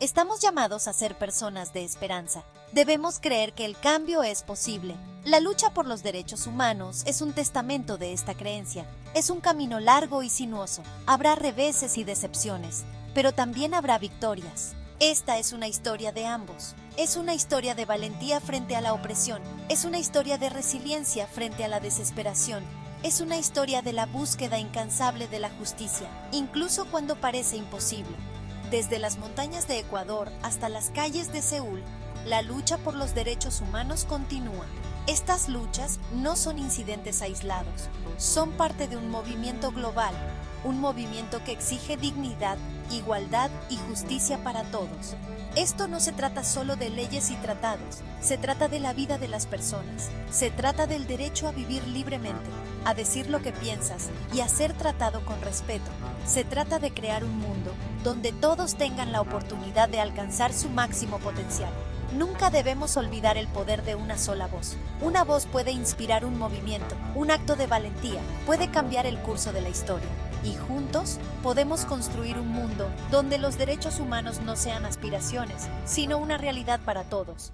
Estamos llamados a ser personas de esperanza. Debemos creer que el cambio es posible. La lucha por los derechos humanos es un testamento de esta creencia. Es un camino largo y sinuoso. Habrá reveses y decepciones, pero también habrá victorias. Esta es una historia de ambos. Es una historia de valentía frente a la opresión. Es una historia de resiliencia frente a la desesperación. Es una historia de la búsqueda incansable de la justicia, incluso cuando parece imposible. Desde las montañas de Ecuador hasta las calles de Seúl, la lucha por los derechos humanos continúa. Estas luchas no son incidentes aislados, son parte de un movimiento global, un movimiento que exige dignidad, igualdad y justicia para todos. Esto no se trata solo de leyes y tratados, se trata de la vida de las personas, se trata del derecho a vivir libremente, a decir lo que piensas y a ser tratado con respeto. Se trata de crear un mundo donde todos tengan la oportunidad de alcanzar su máximo potencial. Nunca debemos olvidar el poder de una sola voz. Una voz puede inspirar un movimiento, un acto de valentía, puede cambiar el curso de la historia. Y juntos podemos construir un mundo donde los derechos humanos no sean aspiraciones, sino una realidad para todos.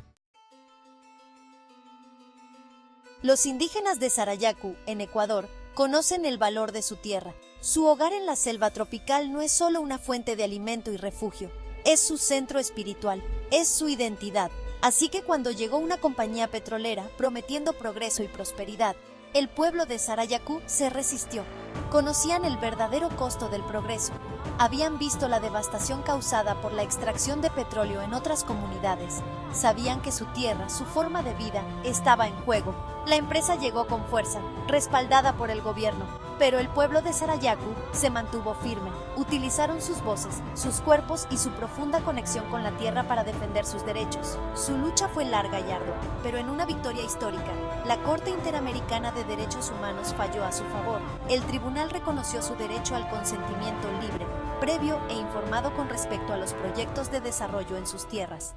Los indígenas de Sarayaku, en Ecuador, conocen el valor de su tierra. Su hogar en la selva tropical no es solo una fuente de alimento y refugio, es su centro espiritual, es su identidad. Así que cuando llegó una compañía petrolera prometiendo progreso y prosperidad, el pueblo de Sarayaku se resistió. Conocían el verdadero costo del progreso. Habían visto la devastación causada por la extracción de petróleo en otras comunidades. Sabían que su tierra, su forma de vida, estaba en juego. La empresa llegó con fuerza, respaldada por el gobierno, pero el pueblo de Sarayaku se mantuvo firme. Utilizaron sus voces, sus cuerpos y su profunda conexión con la tierra para defender sus derechos. Su lucha fue larga y ardua, pero en una victoria histórica, la Corte Interamericana de Derechos Humanos falló a su favor. El tribunal reconoció su derecho al consentimiento libre, previo e informado con respecto a los proyectos de desarrollo en sus tierras.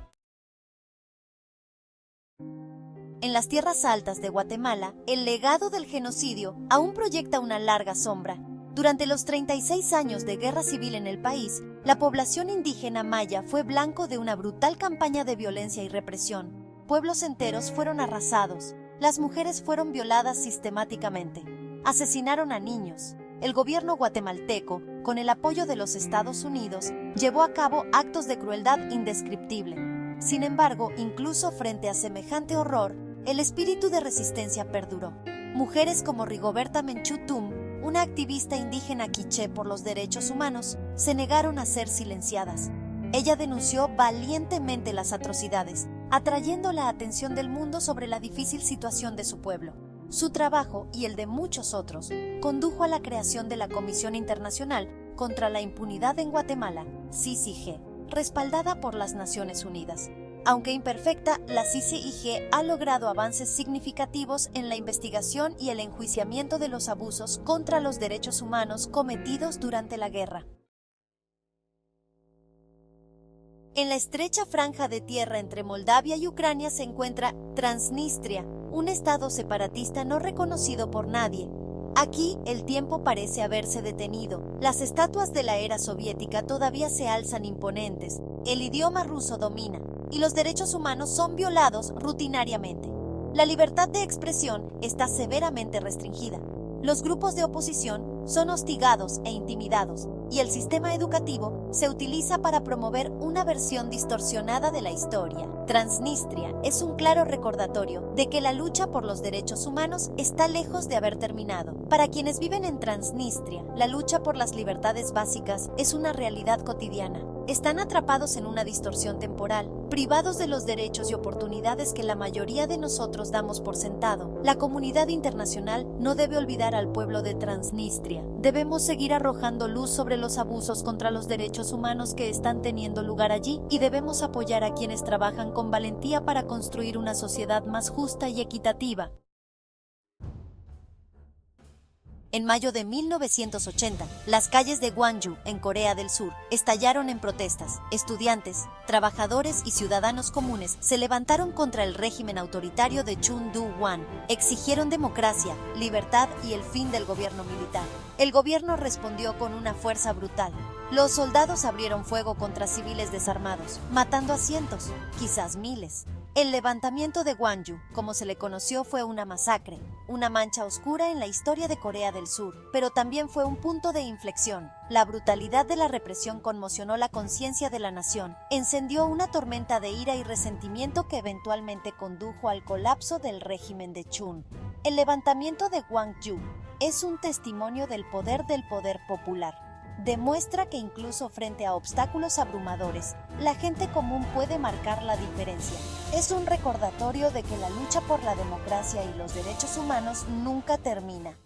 En las tierras altas de Guatemala, el legado del genocidio aún proyecta una larga sombra. Durante los 36 años de guerra civil en el país, la población indígena maya fue blanco de una brutal campaña de violencia y represión. Pueblos enteros fueron arrasados, las mujeres fueron violadas sistemáticamente, asesinaron a niños. El gobierno guatemalteco, con el apoyo de los Estados Unidos, llevó a cabo actos de crueldad indescriptible. Sin embargo, incluso frente a semejante horror, el espíritu de resistencia perduró. Mujeres como Rigoberta Menchú Tum, una activista indígena quiché por los derechos humanos, se negaron a ser silenciadas. Ella denunció valientemente las atrocidades, atrayendo la atención del mundo sobre la difícil situación de su pueblo. Su trabajo, y el de muchos otros, condujo a la creación de la Comisión Internacional contra la Impunidad en Guatemala, CICIG, respaldada por las Naciones Unidas. Aunque imperfecta, la CICIG ha logrado avances significativos en la investigación y el enjuiciamiento de los abusos contra los derechos humanos cometidos durante la guerra. En la estrecha franja de tierra entre Moldavia y Ucrania se encuentra Transnistria, un estado separatista no reconocido por nadie. Aquí el tiempo parece haberse detenido. Las estatuas de la era soviética todavía se alzan imponentes, el idioma ruso domina y los derechos humanos son violados rutinariamente. La libertad de expresión está severamente restringida. Los grupos de oposición son hostigados e intimidados, y el sistema educativo se utiliza para promover una versión distorsionada de la historia. Transnistria es un claro recordatorio de que la lucha por los derechos humanos está lejos de haber terminado. Para quienes viven en Transnistria, la lucha por las libertades básicas es una realidad cotidiana. Están atrapados en una distorsión temporal, privados de los derechos y oportunidades que la mayoría de nosotros damos por sentado. La comunidad internacional no debe olvidar al pueblo de Transnistria. Debemos seguir arrojando luz sobre los abusos contra los derechos humanos que están teniendo lugar allí y debemos apoyar a quienes trabajan con valentía para construir una sociedad más justa y equitativa. En mayo de 1980, las calles de Gwangju, en Corea del Sur, estallaron en protestas. Estudiantes, trabajadores y ciudadanos comunes se levantaron contra el régimen autoritario de Chun Doo-hwan. Exigieron democracia, libertad y el fin del gobierno militar. El gobierno respondió con una fuerza brutal. Los soldados abrieron fuego contra civiles desarmados, matando a cientos, quizás miles. El levantamiento de Gwangju, como se le conoció, fue una masacre, una mancha oscura en la historia de Corea del Sur, pero también fue un punto de inflexión. La brutalidad de la represión conmocionó la conciencia de la nación, encendió una tormenta de ira y resentimiento que eventualmente condujo al colapso del régimen de Chun. El levantamiento de Gwangju es un testimonio del poder popular. Demuestra que incluso frente a obstáculos abrumadores, la gente común puede marcar la diferencia. Es un recordatorio de que la lucha por la democracia y los derechos humanos nunca termina.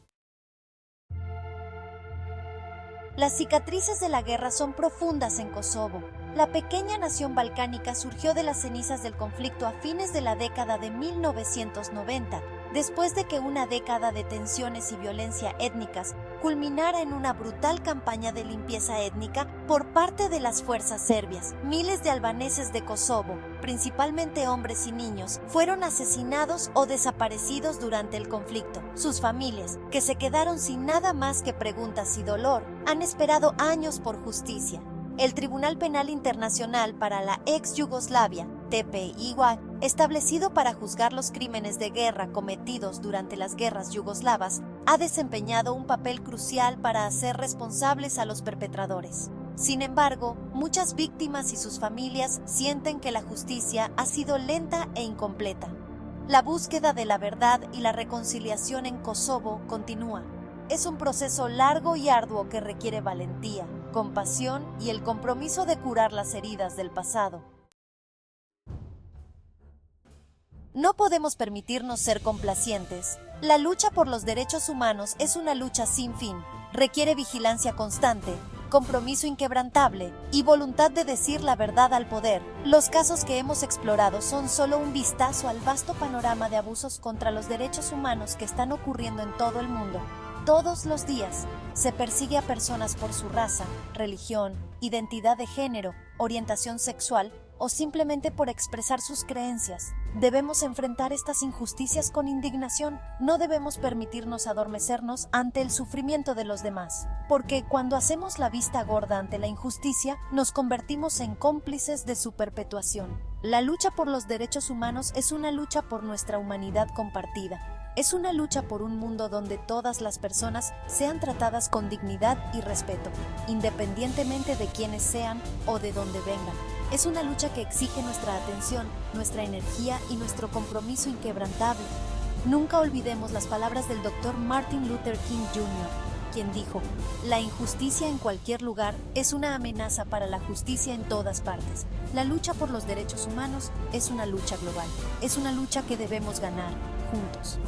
Las cicatrices de la guerra son profundas en Kosovo. La pequeña nación balcánica surgió de las cenizas del conflicto a fines de la década de 1990, después de que una década de tensiones y violencia étnicas culminara en una brutal campaña de limpieza étnica por parte de las fuerzas serbias. Miles de albaneses de Kosovo, principalmente hombres y niños, fueron asesinados o desaparecidos durante el conflicto. Sus familias, que se quedaron sin nada más que preguntas y dolor, han esperado años por justicia. El Tribunal Penal Internacional para la ex Yugoslavia, TPIY, establecido para juzgar los crímenes de guerra cometidos durante las guerras yugoslavas, ha desempeñado un papel crucial para hacer responsables a los perpetradores. Sin embargo, muchas víctimas y sus familias sienten que la justicia ha sido lenta e incompleta. La búsqueda de la verdad y la reconciliación en Kosovo continúa. Es un proceso largo y arduo que requiere valentía, compasión y el compromiso de curar las heridas del pasado. No podemos permitirnos ser complacientes. La lucha por los derechos humanos es una lucha sin fin. Requiere vigilancia constante, compromiso inquebrantable y voluntad de decir la verdad al poder. Los casos que hemos explorado son solo un vistazo al vasto panorama de abusos contra los derechos humanos que están ocurriendo en todo el mundo. Todos los días se persigue a personas por su raza, religión, identidad de género, orientación sexual o simplemente por expresar sus creencias. Debemos enfrentar estas injusticias con indignación. No debemos permitirnos adormecernos ante el sufrimiento de los demás, porque cuando hacemos la vista gorda ante la injusticia, nos convertimos en cómplices de su perpetuación. La lucha por los derechos humanos es una lucha por nuestra humanidad compartida. Es una lucha por un mundo donde todas las personas sean tratadas con dignidad y respeto, independientemente de quiénes sean o de dónde vengan. Es una lucha que exige nuestra atención, nuestra energía y nuestro compromiso inquebrantable. Nunca olvidemos las palabras del Dr. Martin Luther King Jr., quien dijo: "La injusticia en cualquier lugar es una amenaza para la justicia en todas partes". La lucha por los derechos humanos es una lucha global. Es una lucha que debemos ganar juntos.